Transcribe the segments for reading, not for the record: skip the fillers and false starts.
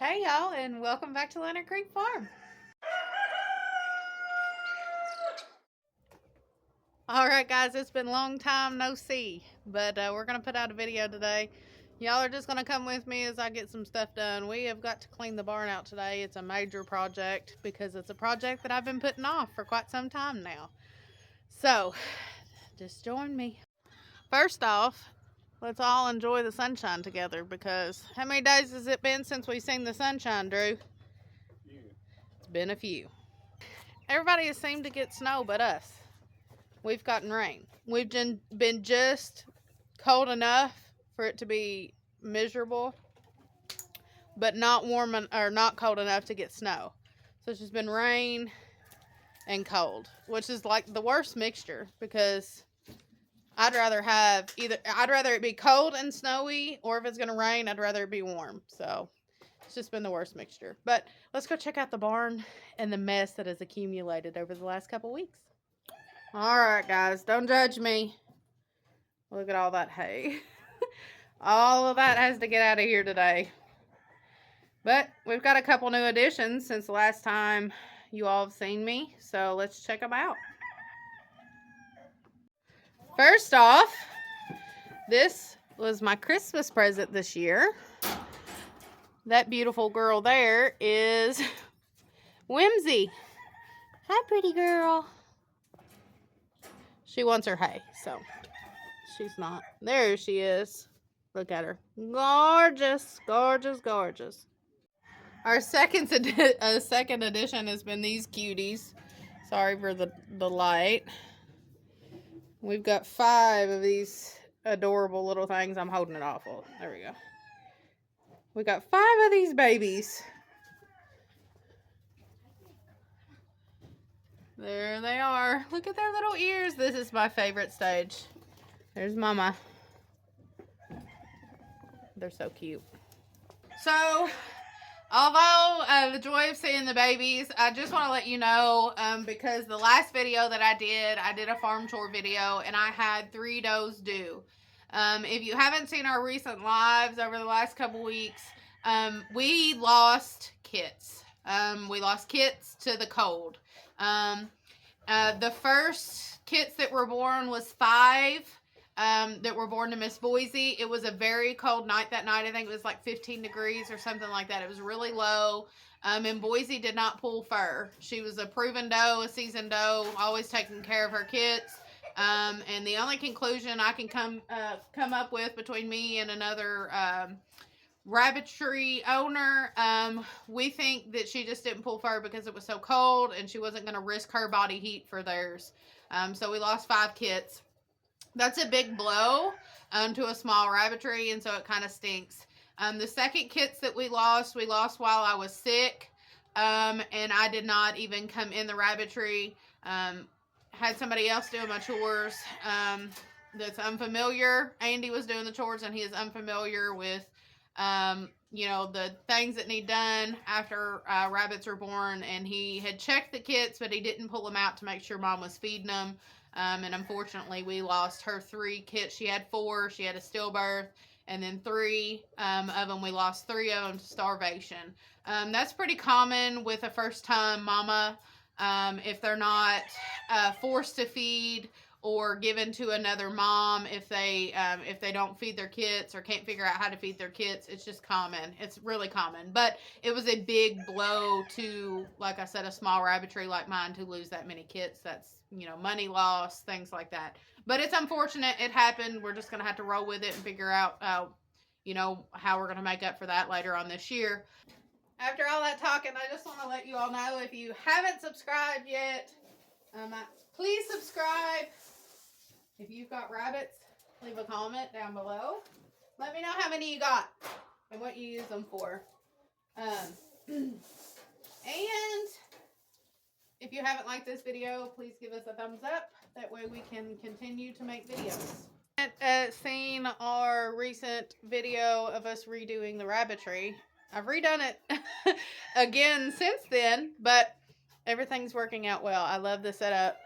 Hey y'all, and welcome back to Leonard Creek Farm. Alright guys, it's been a long time no see, but we're going to put out a video today. Y'all are just going to come with me as I get some stuff done. We have got to clean the barn out today. It's a major project because it's a project that I've been putting off for quite some time now. So, just join me. First off, let's all enjoy the sunshine together because how many days has it been since we've seen the sunshine, Drew? It's been a few. Everybody has seemed to get snow but us. We've gotten rain. We've been just cold enough for it to be miserable, but not warm or not cold enough to get snow. So it's just been rain and cold, which is like the worst mixture because I'd rather it be cold and snowy, or if it's going to rain, I'd rather it be warm. So it's just been the worst mixture. But let's go check out the barn and the mess that has accumulated over the last couple weeks. Alright guys, don't judge me. Look at all that hay. All of that has to get out of here today. But we've got a couple new additions since the last time you all have seen me. So let's check them out. First off, this was my Christmas present this year. That beautiful girl there is Whimsy. Hi, pretty girl. She wants her hay, so she's not. There she is. Look at her. Gorgeous, gorgeous, gorgeous. Our second edition has been these cuties. Sorry for the light. We've got 5 of these adorable little things. I'm holding it awful. There we go. We got 5 of these babies. There they are. Look at their little ears. This is my favorite stage. There's Mama. They're so cute. So, although the joy of seeing the babies, I just want to let you know, because the last video that I did a farm chore video, and I had 3 does due. If you haven't seen our recent lives over the last couple weeks, we lost kits. We lost kits to the cold. The first kits that were born was 5 that were born to Miss Boise. It was a very cold night that night. I think it was like 15 degrees or something like that. It was really low. And Boise did not pull fur. She was a proven doe, a seasoned doe, always taking care of her kits. And the only conclusion I can come up with between me and another Rabbitry owner, we think that she just didn't pull fur because it was so cold and she wasn't going to risk her body heat for theirs. So we lost 5 kits. That's a big blow to a small rabbitry, and so it kind of stinks. The second kits that we lost while I was sick, and I did not even come in the rabbitry. Had somebody else doing my chores that's unfamiliar. Andy was doing the chores, and he is unfamiliar with the things that need done after rabbits are born, and he had checked the kits, but he didn't pull them out to make sure Mom was feeding them. And unfortunately, we lost her 3 kits. She had 4. She had a stillbirth, and then 3 of them, we lost 3 of them to starvation. That's pretty common with a first-time mama. If they're not forced to feed or given to another mom, if they don't feed their kits or can't figure out how to feed their kits, it's just common. It's really common. But it was a big blow to, like I said, a small rabbitry like mine to lose that many kits. That's, money loss, things like that. But it's unfortunate. It happened. We're just going to have to roll with it and figure out, how we're going to make up for that later on this year. After all that talking, I just want to let you all know, if you haven't subscribed yet, please subscribe. If you've got rabbits, leave a comment down below. Let me know how many you got and what you use them for. And if you haven't liked this video, please give us a thumbs up. That way we can continue to make videos. Seen our recent video of us redoing the rabbitry. I've redone it again since then, but everything's working out well. I love the setup.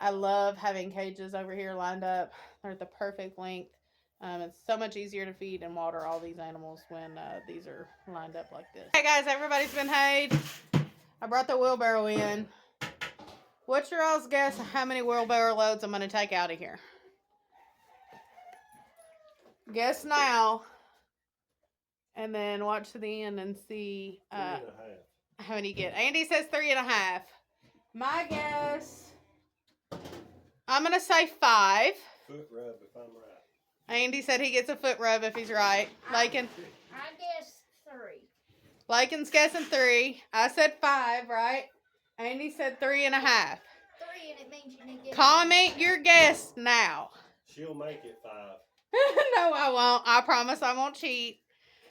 I love having cages over here lined up. They're the perfect length. It's so much easier to feed and water all these animals when these are lined up like this. Hey guys, everybody's been hayed. I brought the wheelbarrow in. What's your all's guess how many wheelbarrow loads I'm going to take out of here? Guess now. And then watch to the end and see how many you get. Andy says 3.5. My guess, I'm going to say 5. Foot rub if I'm right. Andy said he gets a foot rub if he's right. Lakin, I guess 3. Lakin's guessing 3. I said 5, right? Andy said 3.5. 3, and it means you didn't get Comment your guess now. She'll make it 5. No, I won't. I promise I won't cheat.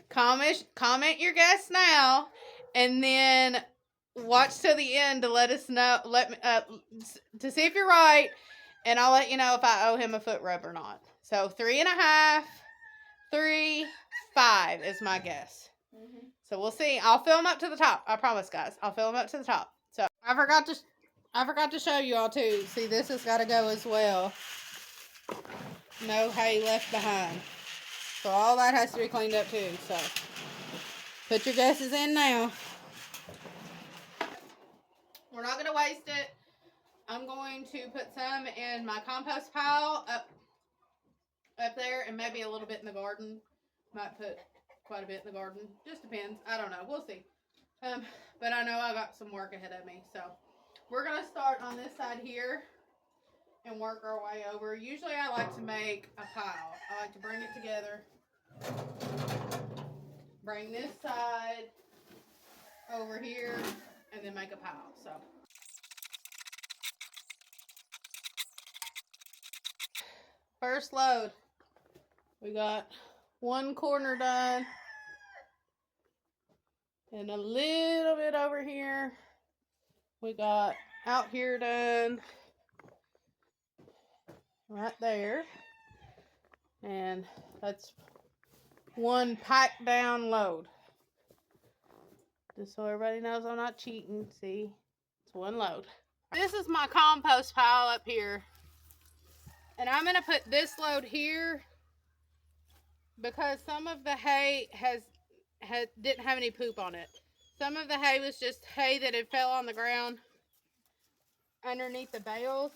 Comment your guess now, and then watch till the end to let us know. Let me to see if you're right, and I'll let you know if I owe him a foot rub or not. So 3.5, 3, 5 is my guess. So we'll see. I'll film up to the top. I promise, guys. I'll film up to the top. So I forgot to show you all too. See, this has got to go as well. No hay left behind. So all that has to be cleaned up too. So put your guesses in now. We're not going to waste it. I'm going to put some in my compost pile up there, and maybe a little bit in the garden. Might put quite a bit in the garden. Just depends. I don't know. We'll see. But I know I got some work ahead of me. So we're going to start on this side here and work our way over. Usually I like to make a pile. I like to bring it together. Bring this side over here and then make a pile. So first load. We got one corner done. And a little bit over here. We got out here done. Right there. And that's one packed down load. Just so everybody knows I'm not cheating. See? It's one load. This is my compost pile up here. And I'm going to put this load here because some of the hay didn't have any poop on it. Some of the hay was just hay that had fell on the ground underneath the bales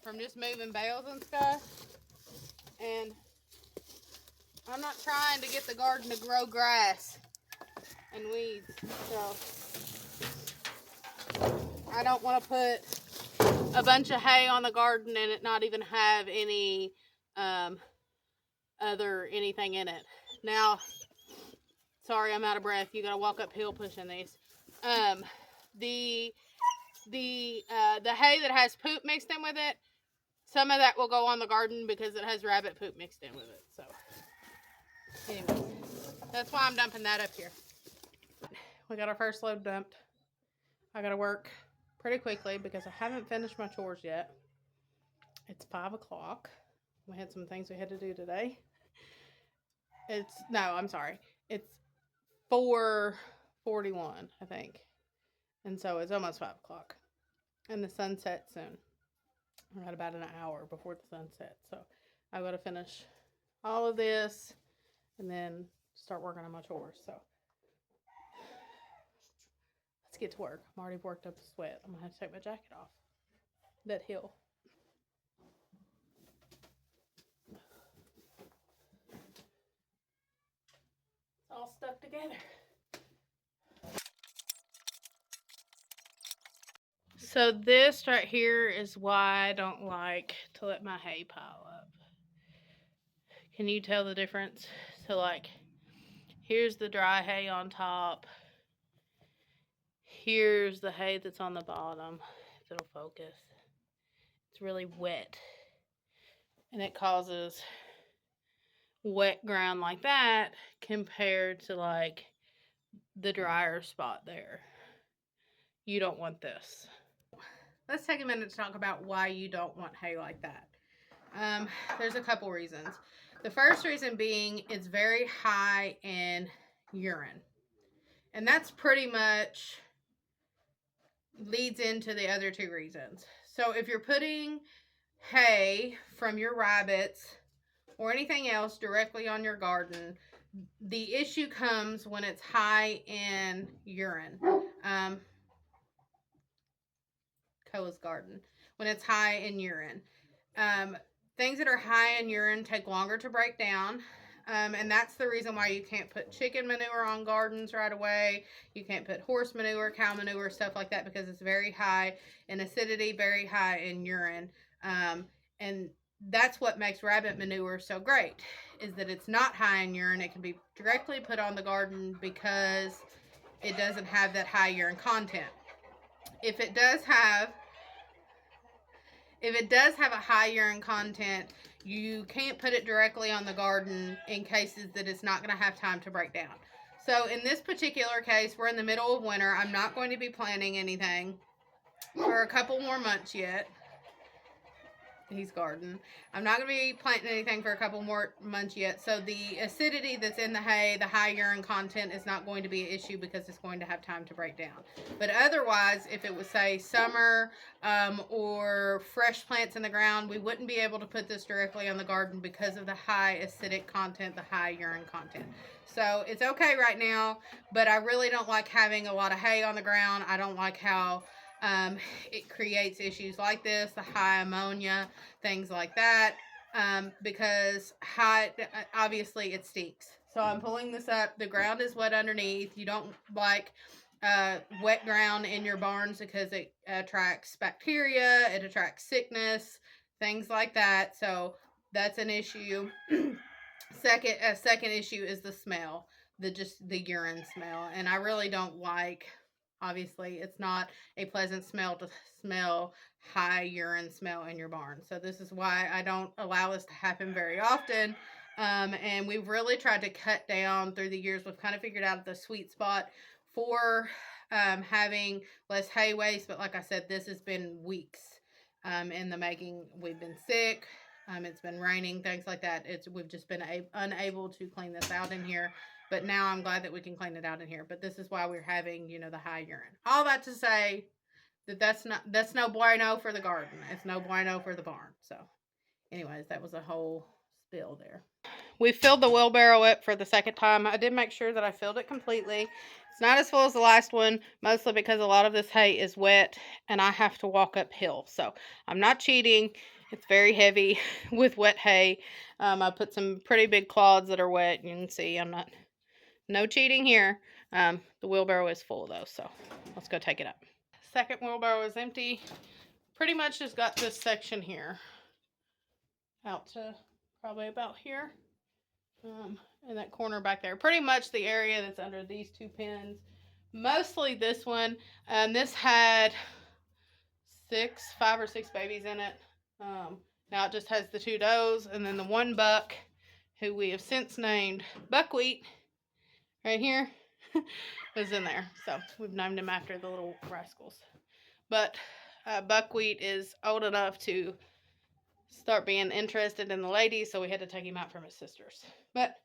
from just moving bales and stuff. And I'm not trying to get the garden to grow grass and weeds, so I don't want to put a bunch of hay on the garden and it not even have any anything in it. Now, sorry, I'm out of breath. You gotta walk uphill pushing these. The hay that has poop mixed in with it, some of that will go on the garden because it has rabbit poop mixed in with it. So, anyway, that's why I'm dumping that up here. We got our first load dumped. I gotta work pretty quickly because I haven't finished my chores yet. It's 5 o'clock. We had some things we had to do today. It's 4:41, I think. And so it's almost 5 o'clock. And the sun sets soon. We're at about an hour before the sun sets. So I've got to finish all of this and then start working on my chores. So let's get to work. I'm already worked up a sweat. I'm going to have to take my jacket off. That hill. It's all stuck together. So this right here is why I don't like to let my hay pile up. Can you tell the difference? So like, here's the dry hay on top. Here's the hay that's on the bottom. If it'll focus. It's really wet. And it causes wet ground like that compared to like the drier spot there. You don't want this. Let's take a minute to talk about why you don't want hay like that. There's a couple reasons. The first reason being it's very high in urine. And that's pretty much leads into the other two reasons. So if you're putting hay from your rabbits or anything else directly on your garden. The issue comes when it's high in urine. Koa's garden. When it's high in urine. Things that are high in urine take longer to break down. And that's the reason why you can't put chicken manure on gardens right away. You can't put horse manure, cow manure, stuff like that, because it's very high in acidity, very high in urine. And that's what makes rabbit manure so great, is that it's not high in urine. It can be directly put on the garden because it doesn't have that high urine content. If it does have a high urine content, you can't put it directly on the garden in cases that it's not going to have time to break down. So in this particular case, we're in the middle of winter. I'm not going to be planting anything for a couple more months yet. He's garden. I'm not going to be planting anything for a couple more months yet. So the acidity that's in the hay, the high urine content, is not going to be an issue because it's going to have time to break down. But otherwise, if it was, say, summer or fresh plants in the ground, we wouldn't be able to put this directly on the garden because of the high acidic content, the high urine content. So it's okay right now, but I really don't like having a lot of hay on the ground. I don't like how it creates issues like this, the high ammonia, things like that, because obviously it stinks. So I'm pulling this up. The ground is wet underneath. You don't like wet ground in your barns because it attracts bacteria, it attracts sickness, things like that. So that's an issue. Second issue is the smell, the urine smell, and I really don't like. Obviously, it's not a pleasant smell to smell high urine smell in your barn. So this is why I don't allow this to happen very often. And we've really tried to cut down through the years. We've kind of figured out the sweet spot for having less hay waste. But like I said, this has been weeks in the making. We've been sick. It's been raining, things like that. We've just been unable to clean this out in here. But now I'm glad that we can clean it out in here. But this is why we're having, the high urine. All that to say that that's no bueno for the garden. It's no bueno for the barn. So, anyways, that was a whole spill there. We filled the wheelbarrow up for the second time. I did make sure that I filled it completely. It's not as full as the last one, mostly because a lot of this hay is wet and I have to walk uphill. So, I'm not cheating. It's very heavy with wet hay. I put some pretty big clods that are wet. You can see no cheating here. The wheelbarrow is full though, so let's go take it up. Second wheelbarrow is empty. Pretty much just got this section here out to probably about here, in that corner back there. Pretty much the area that's under these two pins. Mostly this one. This had 5 or 6 babies in it. Now it just has the 2 does and then the 1 buck, who we have since named Buckwheat. Right here was in there. So we've named him after the little rascals. But Buckwheat is old enough to start being interested in the ladies, so we had to take him out from his sisters. But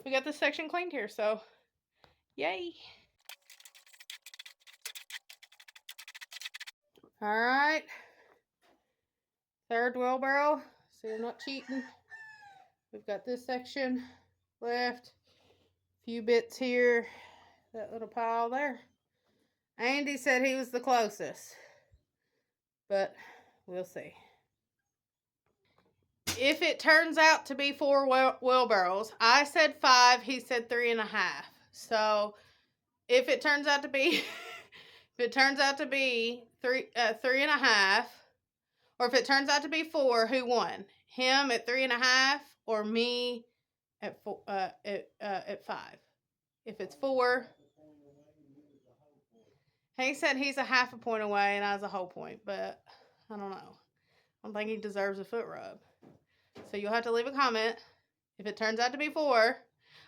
we got this section cleaned here, so yay. Alright. Third wheelbarrow. See, I'm not cheating. We've got this section left. Few bits here, that little pile there. Andy said he was the closest, but we'll see. If it turns out to be 4 wheelbarrows, I said 5, he said 3.5. So if it turns out to be, if it turns out to be 3.5, or if it turns out to be 4, who won? Him at 3.5 or me at 5? If it's 4, he said he's a half a point away and I was a whole point, but I don't know. I don't think he deserves a foot rub. So you'll have to leave a comment. If it turns out to be 4,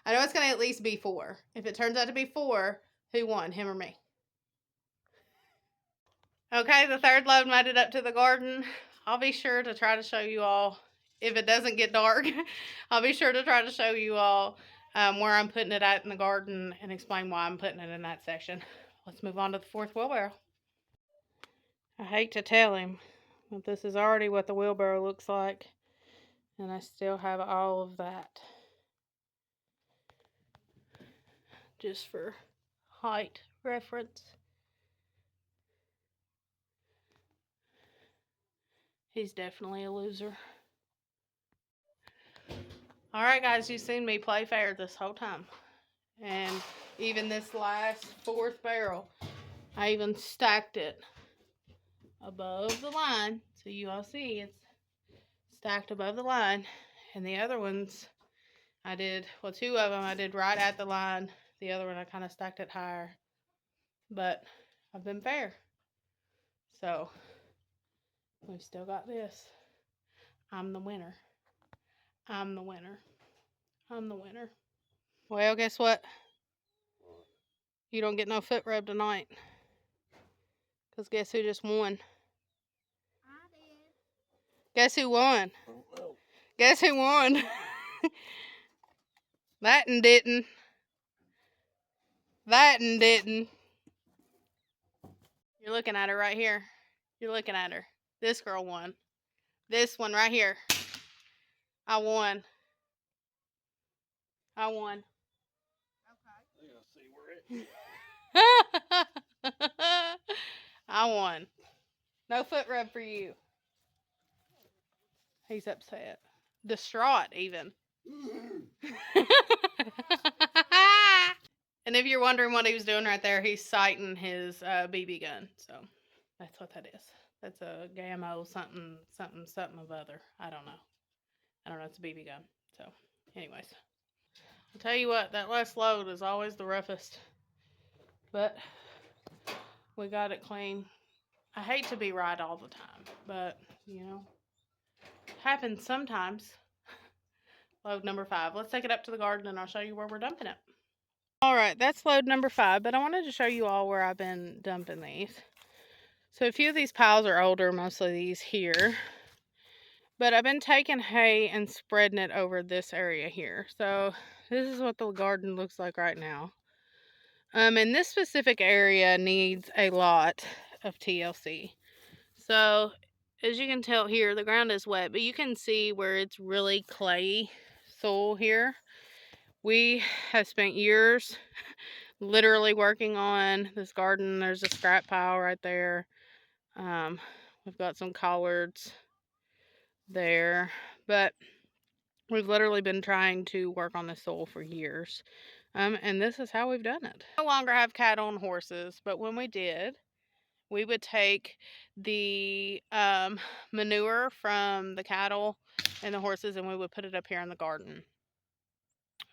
I know it's going to at least be 4. If it turns out to be 4, who won, him or me? Okay, the third load made it up to the garden. I'll be sure to try to show you all, if it doesn't get dark, I'll be sure to try to show you all where I'm putting it at in the garden and explain why I'm putting it in that section. Let's move on to the 4th wheelbarrow. I hate to tell him, but this is already what the wheelbarrow looks like. And I still have all of that. Just for height reference. He's definitely a loser. Alright guys, you've seen me play fair this whole time. And even this last 4th barrel, I even stacked it above the line. So you all see it's stacked above the line. And the other ones, I did, well, 2 of them I did right at the line. The other one I kind of stacked it higher. But I've been fair. So we've still got this. I'm the winner. I'm the winner. I'm the winner. Well, guess what? You don't get no foot rub tonight. Because guess who just won? I did. Guess who won? Guess who won? That and didn't. That and didn't. You're looking at her right here. You're looking at her. This girl won. This one right here. I won. I won. Okay. I won. No foot rub for you. He's upset. Distraught, even. And if you're wondering what he was doing right there, he's sighting his BB gun. So that's what that is. That's a Gammo something, something, something of other. I don't know. It's a BB gun. So, anyways. I'll tell you what, that last load is always the roughest. But we got it clean. I hate to be right all the time, but, you know, it happens sometimes. Load number 5. Let's take it up to the garden and I'll show you where we're dumping it. Alright, that's load number 5, but I wanted to show you all where I've been dumping these. So a few of these piles are older, mostly these here. But I've been taking hay and spreading it over this area here. So this is what the garden looks like right now. And this specific area needs a lot of TLC. So as you can tell here, the ground is wet, but you can see where it's really clay soil here. We have spent years literally working on this garden. There's a scrap pile right there. We've got some collards there, but we've literally been trying to work on the soil for years. And this is how we've done it. No longer have cattle and horses, but when we did, we would take the manure from the cattle and the horses and we would put it up here in the garden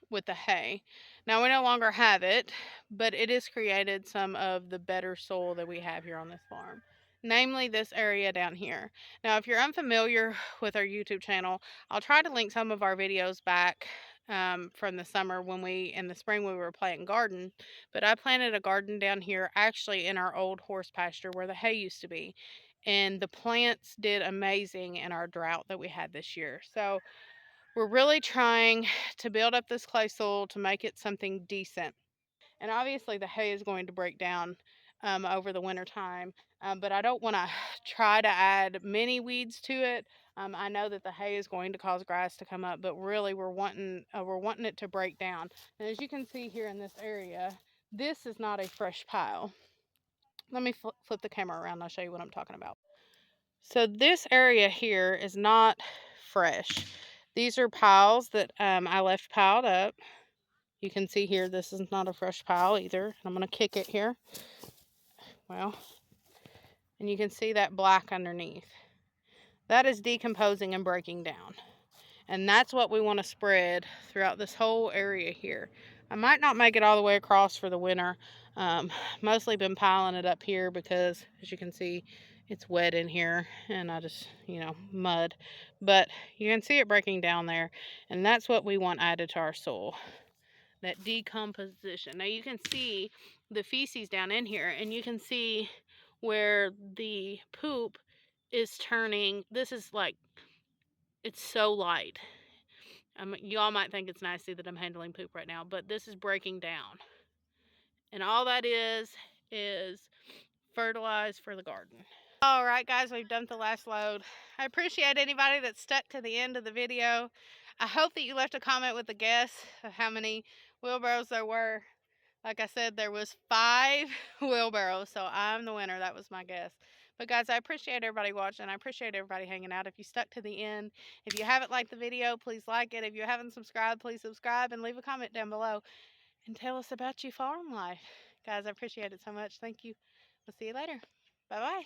with the hay. Now we no longer have it, but it has created some of the better soil that we have here on this farm. Namely this area down here. Now if you're unfamiliar with our YouTube channel, I'll try to link some of our videos back from the summer when in the spring we were planting garden. But I planted a garden down here actually in our old horse pasture where the hay used to be. And the plants did amazing in our drought that we had this year. So we're really trying to build up this clay soil to make it something decent. And obviously the hay is going to break down over the winter time, but I don't want to try to add many weeds to it. I know that the hay is going to cause grass to come up, but really we're wanting it to break down. And as you can see here in this area, this is not a fresh pile. Let me flip the camera around and I'll show you what I'm talking about. So this area here is not fresh. These are piles that I left piled up. You can see here, this is not a fresh pile either. I'm going to kick it here. Well, and you can see that black underneath. That is decomposing and breaking down. And that's what we want to spread throughout this whole area here. I might not make it all the way across for the winter. Mostly been piling it up here because, as you can see, it's wet in here and I just, mud. But you can see it breaking down there. And that's what we want added to our soil. That decomposition. Now you can see the feces down in here and you can see where the poop is turning. This is like, it's so light. You all might think it's nasty that I'm handling poop right now, but this is breaking down. And all that is fertilized for the garden. All right, guys, we've dumped the last load. I appreciate anybody that stuck to the end of the video. I hope that you left a comment with a guess of how many wheelbarrows there were. Like I said, there was 5 wheelbarrows, so I'm the winner. That was my guess. But guys, I appreciate everybody watching. I appreciate everybody hanging out. If you stuck to the end, if you haven't liked the video, please like it. If you haven't subscribed, please subscribe and leave a comment down below and tell us about your farm life. Guys, I appreciate it so much. Thank you. We'll see you later. Bye-bye.